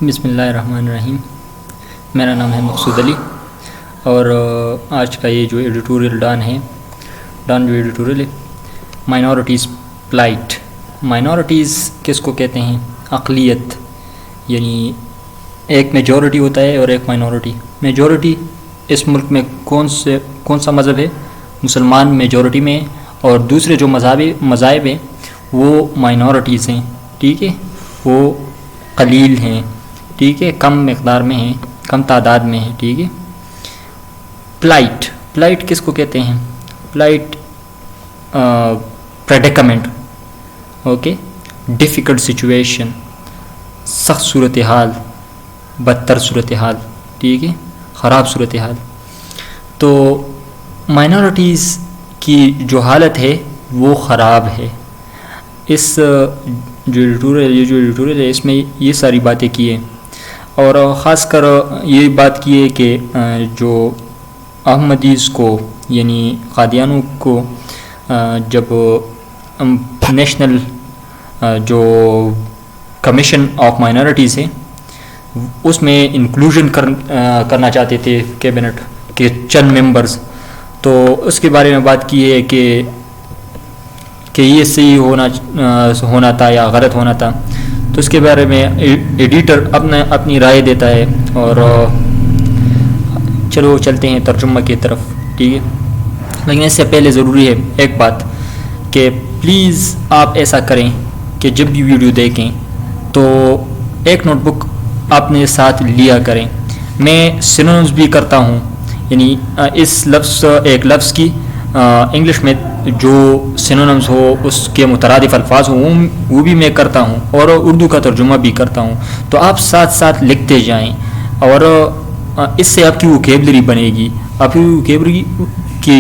بسم اللہ الرحمن الرحیم. میرا نام ہے مقصود علی اور آج کا یہ جو ایڈیٹوریل ڈان جو ایڈیٹوریل ہے مائنورٹیز پلائٹ. مائنورٹیز کس کو کہتے ہیں؟ اقلیت، یعنی ایک میجورٹی ہوتا ہے اور ایک مائنورٹی. میجورٹی اس ملک میں کون سا مذہب ہے؟ مسلمان میجورٹی میں، اور دوسرے جو مذاہب ہیں وہ مائنورٹیز ہیں. ٹھیک ہے، وہ قلیل ہیں. ٹھیک ہے، کم مقدار میں ہیں، کم تعداد میں ہیں. ٹھیک ہے. پلائٹ کس کو کہتے ہیں؟ پلائٹ پریڈیکمنٹ. اوکے، ڈیفیکلٹ سچویشن، سخت صورتحال، بدتر صورتحال. ٹھیک ہے، خراب صورتحال. تو مائنورٹیز کی جو حالت ہے وہ خراب ہے. اس جو ایڈیٹوریل ہے اس میں یہ ساری باتیں کی ہیں، اور خاص کر یہ بات کی ہے کہ جو احمدیز کو یعنی قادیانوں کو جب نیشنل جو کمیشن آف مائنورٹیز ہے اس میں انکلوژن کرنا چاہتے تھے کیبنٹ کے چند ممبرز، تو اس کے بارے میں بات کی ہے کہ یہ صحیح ہونا تھا یا غلط ہونا تھا. تو اس کے بارے میں ایڈیٹر اپنی رائے دیتا ہے. اور چلو چلتے ہیں ترجمہ کی طرف. ٹھیک ہے، لیکن اس سے پہلے ضروری ہے ایک بات کہ پلیز آپ ایسا کریں کہ جب بھی ویڈیو دیکھیں تو ایک نوٹ بک اپنے ساتھ لیا کریں. میں سینونیمز بھی کرتا ہوں، یعنی اس ایک لفظ کی انگلش میں جو سینونیمز ہو اس کے مترادف الفاظ ہوں وہ بھی میں کرتا ہوں، اور اردو کا ترجمہ بھی کرتا ہوں. تو آپ ساتھ لکھتے جائیں، اور اس سے آپ کی ووکیبلری بنے گی، آپ کی ووکیبلری کی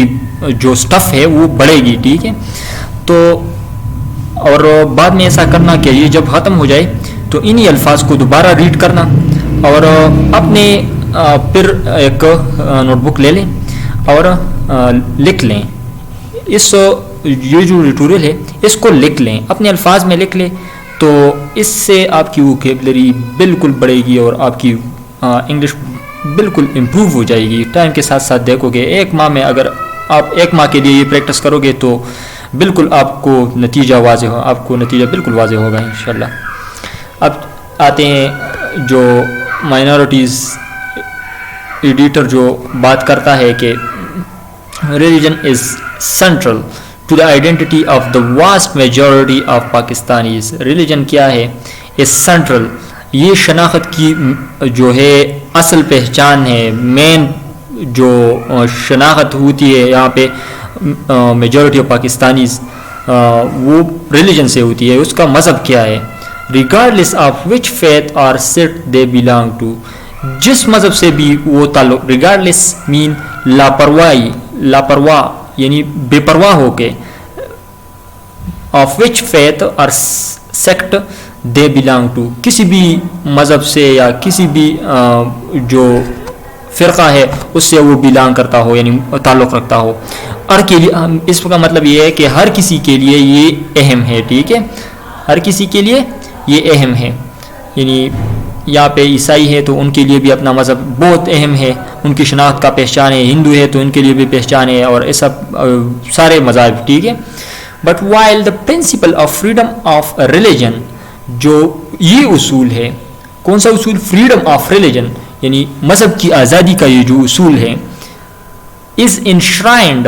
جو سٹف ہے وہ بڑھے گی. ٹھیک ہے، تو اور بعد میں ایسا کرنا کہ یہ جب ختم ہو جائے تو انہی الفاظ کو دوبارہ ریڈ کرنا، اور اپنے پھر ایک نوٹ بک لے لیں اور لکھ لیں. یہ جو ایڈیٹوریل ہے اس کو لکھ لیں، اپنے الفاظ میں لکھ لیں، تو اس سے آپ کی ووکیبلری بالکل بڑھے گی اور آپ کی انگلش بالکل امپروو ہو جائے گی. ٹائم کے ساتھ دیکھو گے ایک ماہ میں اگر آپ ایک ماہ کے لیے یہ پریکٹس کرو گے تو بالکل آپ کو نتیجہ بالکل واضح ہوگا انشاءاللہ. اب آتے ہیں جو مائنورٹیز ایڈیٹر جو بات کرتا ہے کہ religion is central to the identity of the vast majority of Pakistanis. religion کیا ہے؟ is central، یہ شناخت کی جو ہے اصل پہچان ہے. مین جو شناخت ہوتی ہے یہاں پہ میجورٹی آف پاکستانیز وہ religion سے ہوتی ہے. اس کا مذہب کیا ہے؟ regardless of which faith or sect they belong to. جس مذہب سے بھی وہ تعلق، regardless mean لاپرواہ یعنی بے پرواہ ہو کے، of which faith or sect they belong to، کسی بھی مذہب سے یا کسی بھی جو فرقہ ہے اس سے وہ belong کرتا ہو یعنی تعلق رکھتا ہو. اور کے لیے اس کا مطلب یہ ہے کہ ہر کسی کے لیے یہ اہم ہے. ٹھیک ہے، ہر کسی کے لیے یہ اہم ہے. یعنی یہاں پہ عیسائی ہے تو ان کے لیے بھی اپنا مذہب بہت اہم ہے، ان کی شناخت کا پہچان ہے. ہندو ہے تو ان کے لیے بھی پہچان ہے، اور ایسا سارے مذاہب. ٹھیک ہے، but while the principle of freedom of religion, جو یہ اصول ہے، کون سا اصول؟ فریڈم آف ریلیجن یعنی مذہب کی آزادی کا یہ جو اصول ہے، از انشرائنڈ،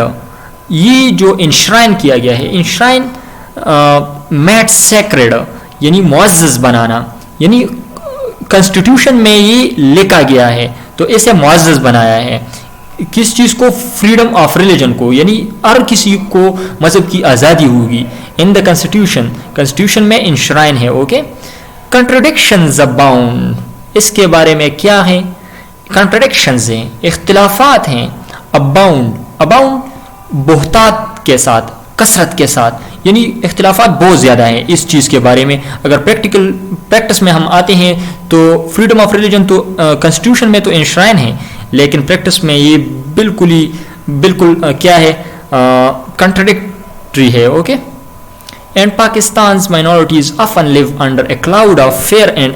یہ جو انشرائن کیا گیا ہے، انشرائن میڈ سیکریڈ یعنی معزز بنانا، یعنی کنسٹیٹیوشن میں یہ لکھا گیا ہے تو اسے معزز بنایا ہے. کس چیز کو؟ فریڈم آف ریلیجن کو، یعنی ہر کسی کو مذہب کی آزادی ہوگی. ان دا کنسٹیٹیوشن میں انشرائن ہے. اوکے، کنٹراڈکشنز اباؤنڈ، اس کے بارے میں کیا ہے؟ کنٹراڈکشنز ہیں، اختلافات ہیں. اباؤنڈ بہتات کے ساتھ، کثرت کے ساتھ، یعنی اختلافات بہت زیادہ ہیں اس چیز کے بارے میں. اگر پریکٹس میں ہم آتے ہیں تو فریڈم آف ریلیجن تو کنسٹیٹیوشن میں تو انشرائن ہے، لیکن پریکٹس میں یہ بالکل کیا ہے؟ کنٹراڈکٹری ہے. Okay, and Pakistan's minorities often live under a cloud of fear and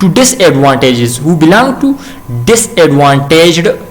to disadvantages, who belong to disadvantaged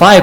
5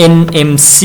NMC,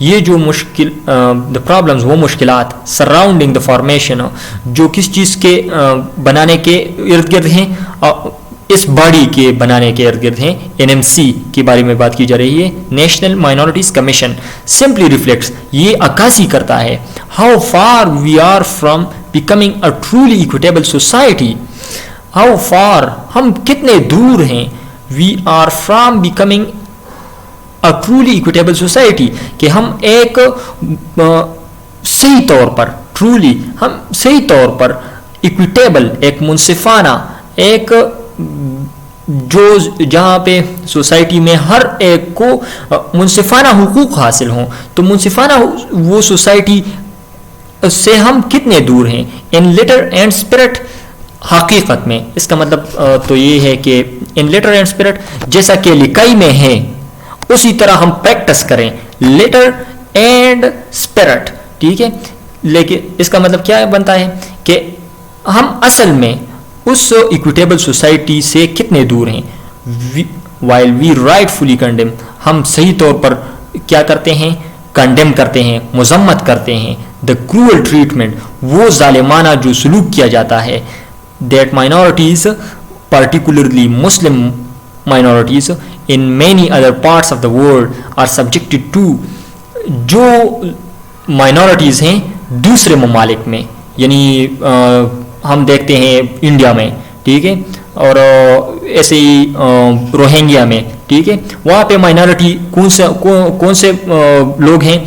یہ جو the problems وہ مشکلات surrounding the formation جو کس چیز کے بنانے کے ارد گرد ہیں, اس باڈی کے بنانے کے ارد گرد ہیں, NMC کے بارے میں بات کی جا رہی ہے. National minorities commission simply reflects, یہ عکاسی کرتا ہے how far we are from becoming a truly equitable society. how far, ہم کتنے دور ہیں, we are from becoming a truly equitable society, کہ ہم ایک صحیح طور پر truly ہم صحیح طور پر equitable, ایک منصفانہ, ایک جو جہاں پہ سوسائٹی میں ہر ایک کو منصفانہ حقوق حاصل ہوں, تو منصفانہ وہ سوسائٹی سے ہم کتنے دور ہیں. ان لیٹر اینڈ اسپرٹ, حقیقت میں اس کا مطلب تو یہ ہے کہ ان لیٹر اینڈ اسپرٹ جیسا کہ لکھائی میں ہے اسی طرح ہم پریکٹس کریں, لیٹر اینڈ اسپرٹ, ٹھیک ہے. لیکن اس کا مطلب کیا بنتا ہے کہ ہم اصل میں اس ایکویٹیبل سوسائٹی سے کتنے دور ہیں. while we rightfully condemn, ہم صحیح طور پر کیا کرتے ہیں, کنڈیم کرتے ہیں, مذمت کرتے ہیں, the cruel treatment, وہ ظالمانہ جو سلوک کیا جاتا ہے, that minorities, particularly Muslim minorities in many other parts of the world are subjected to, جو مائنورٹیز ہیں دوسرے ممالک میں, یعنی ہم دیکھتے ہیں انڈیا میں, ٹھیک ہے, اور ایسے ہی روہنگیا میں, ٹھیک ہے, وہاں پہ مائنورٹی کون سے لوگ ہیں,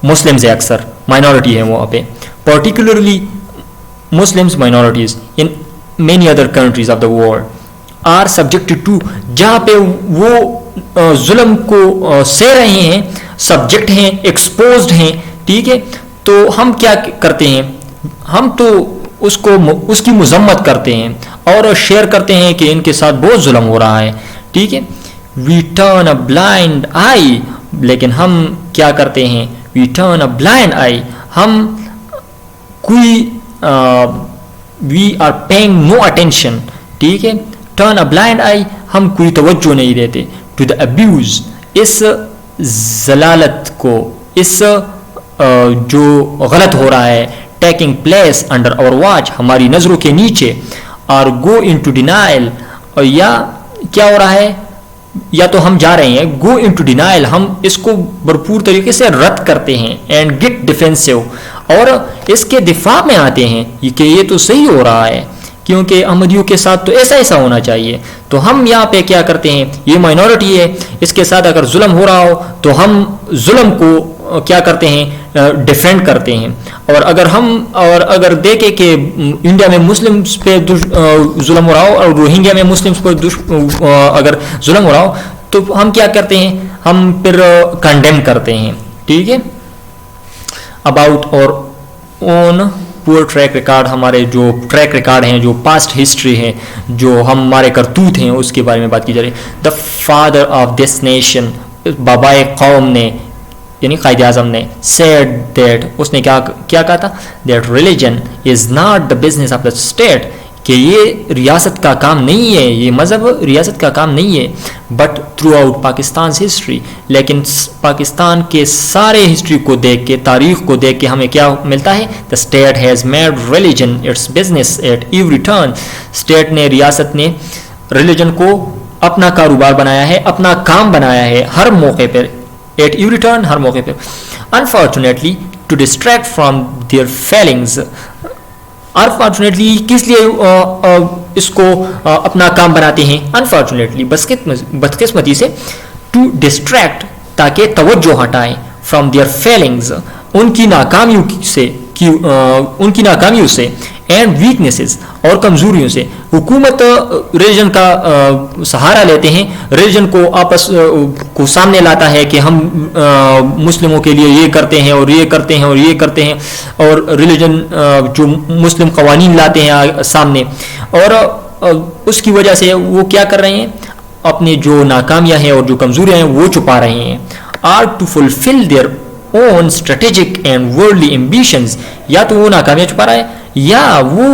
مسلمز ہیں, اکثر مائنورٹی ہیں وہاں پہ. Particularly Muslims minorities in many other countries of the world are subjected to, جہاں پہ وہ ظلم کو سہ رہے ہیں, سبجیکٹ ہیں, ایکسپوزڈ ہیں, ٹھیک ہے. تو ہم کیا کرتے ہیں, ہم تو اس کی مذمت کرتے ہیں اور شیئر کرتے ہیں کہ ان کے ساتھ بہت ظلم ہو رہا ہے, ٹھیک ہے. وی ٹرن اے بلائنڈ آئی, لیکن ہم کیا کرتے ہیں, we turn a blind eye, ہم کوئی we are paying no attention, ٹھیک ہے. ٹرن اے بلائنڈ آئی, ہم کوئی توجہ نہیں دیتے, ٹو دا ابیوز, اس ضلالت کو, اس جو غلط ہو رہا ہے, taking place under our watch, ہماری نظروں کے نیچے, اور گو انٹو ڈینائل, اور یا کیا ہو رہا ہے, یا تو ہم جا رہے ہیں گو انٹو ڈینائل, ہم اس کو بھرپور طریقے سے رد کرتے ہیں, اینڈ گیٹ ڈیفینسو, اور اس کے دفاع میں آتے ہیں کہ یہ تو صحیح ہو رہا ہے کیونکہ احمدیوں کے ساتھ تو ایسا ہونا چاہیے. تو ہم یہاں پہ کیا کرتے ہیں, یہ مائنورٹی ہے, اس کے ساتھ اگر ظلم ہو رہا ہو تو ہم ظلم کو کیا کرتے ہیں, ڈیفینڈ کرتے ہیں. اور اگر دیکھیں کہ انڈیا میں مسلمس پہ ظلم ہو رہا ہو اور روہنگیا میں مسلمس پہ اگر ظلم ہو رہا ہو تو ہم کیا کرتے ہیں, ہم پھر کنڈیم کرتے ہیں, ٹھیک ہے. اباؤٹ اور اون پور ٹریک ریکارڈ, ہمارے جو ٹریک ریکارڈ ہیں, جو پاسٹ ہسٹری ہے, جو ہمارے کرتوت ہیں, اس کے بارے میں بات کی جا رہی ہے. The father of this nation, بابائے قوم نے یعنی قائد اعظم نے, said that, اس نے کیا کہا تھا, that religion is not the business of the state, کہ یہ ریاست کا کام نہیں ہے, یہ مذہب ریاست کا کام نہیں ہے. But through out Pakistan history, لیکن پاکستان کے سارے ہسٹری کو دیکھ کے, تاریخ کو دیکھ کے ہمیں کیا ملتا ہے, the state has made religion its business at every turn, state نے, ریاست نے ریلیجن کو اپنا کاروبار بنایا ہے, اپنا کام بنایا ہے, ہر موقع پر, at every turn, ہر موقع پہ. unfortunately to distract from their failings, unfortunately کس لیے اس کو اپنا کام بناتے ہیں, unfortunately بدقسمتی سے, to distract تاکہ توجہ ہٹائیں, from their failings ان کی ناکامیوں سے, اینڈ ویکنیسز اور کمزوریوں سے. حکومت ریلیجن کا سہارا لیتے ہیں, ریلیجن کو آپس کو سامنے لاتا ہے کہ ہم مسلموں کے لیے یہ کرتے ہیں اور یہ کرتے ہیں اور یہ کرتے ہیں, اور ریلیجن جو مسلم قوانین لاتے ہیں سامنے, اور اس کی وجہ سے وہ کیا کر رہے ہیں, اپنے جو ناکامیاں ہیں اور جو کمزوریاں ہیں وہ چھپا رہے ہیں. Are to fulfil their own strategic and worldly ambitions, یا تو وہ ناکامیاں چھپا رہا ہے یا وہ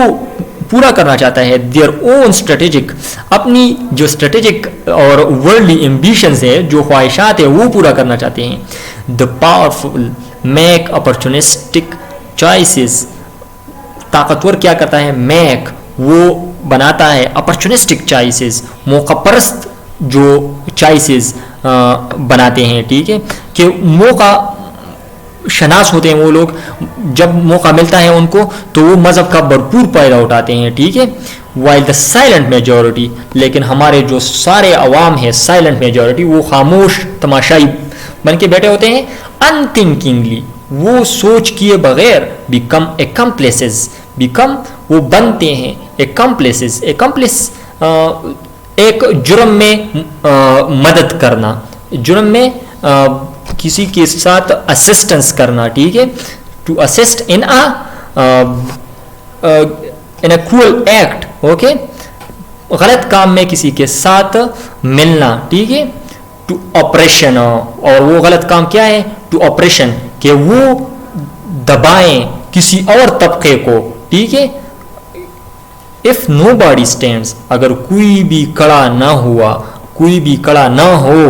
پورا کرنا چاہتا ہے دیئر اون اسٹریٹجک، اپنی جو اسٹریٹجک اور ورلڈلی ایمبیشنز ہے، جو خواہشات ہیں وہ پورا کرنا چاہتے ہیں. The powerful make opportunistic choices, طاقتور کیا کرتا ہے؟ میک، وہ بناتا ہے اپرچونسٹک چوائسز، موقع پرست جو چوائسز بناتے ہیں. ٹھیک ہے، کہ موقع شناس ہوتے ہیں وہ لوگ، جب موقع ملتا ہے ان کو تو وہ مذہب کا بھرپور فائدہ اٹھاتے ہیں. ٹھیک ہے، وائل دا سائلنٹ میجورٹی، لیکن ہمارے جو سارے عوام ہیں سائلنٹ میجورٹی، وہ خاموش تماشائی بن کے بیٹھے ہوتے ہیں. ان تھنکنگلی، وہ سوچ کیے بغیر، بیکم ایکمپلیسز، بیکم وہ بنتے ہیں ایکمپلیسز، ایکمپلیس ایک جرم میں مدد کرنا، جرم میں کسی کے ساتھ اسسٹنس کرنا. ٹھیک ہے، to assist in a cruel act. Okay, غلط کام میں کسی کے ساتھ ملنا. ٹھیک ہے، ٹو آپریشن، اور وہ غلط کام کیا ہے؟ ٹو آپریشن، کہ وہ دبائیں کسی اور طبقے کو. ٹھیک ہے، if nobody stands، اگر کوئی بھی کھڑا نہ ہوا، کوئی بھی کھڑا نہ ہو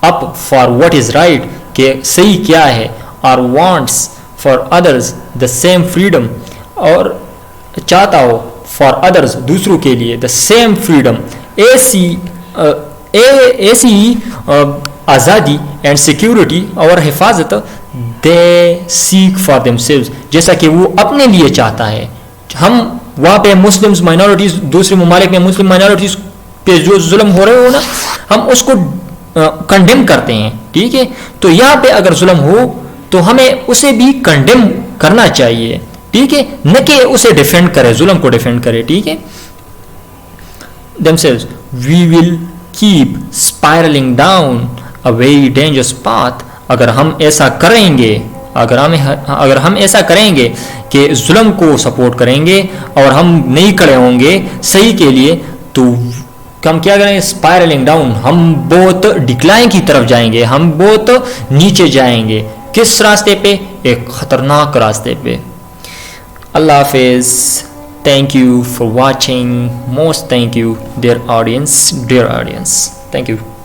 up for what is right، کہ صحیح کیا ہے، or wants for others the same freedom، اور چاہتا ہو for others دوسروں کے لیے the same freedom، ایسی آزادی اینڈ سیکیورٹی اور حفاظت they seek for themselves، جیسا کہ وہ اپنے لیے چاہتا ہے. ہم وہاں پہ مسلمز مائنورٹیز، دوسرے ممالک میں مسلم مائنورٹیز پہ جو ظلم ہو رہے ہو نا، ہم اس کو کنڈیم کرتے ہیں. ٹھیک ہے، تو یہاں پہ اگر ظلم ہو تو ہمیں اسے بھی کنڈیم کرنا چاہیے. ٹھیک ہے، نہ کہ اسے ڈیفینڈ کرے، ظلم کو ڈیفینڈ کرے. ٹھیک ہے، themselves we will keep spiraling down a very dangerous path. اگر ہم ایسا کریں گے، اگر ہم ایسا کریں گے کہ ظلم کو سپورٹ کریں گے اور ہم نہیں کھڑے ہوں گے صحیح کے لیے، تو ہم کیا کریں گے؟ اسپائرلنگ ڈاؤن، ہم بہت ڈکلائن کی طرف جائیں گے، ہم بہت نیچے جائیں گے. کس راستے پہ؟ ایک خطرناک راستے پہ. اللہ حافظ. Thank you for watching. Most thank you, dear audience. Thank you.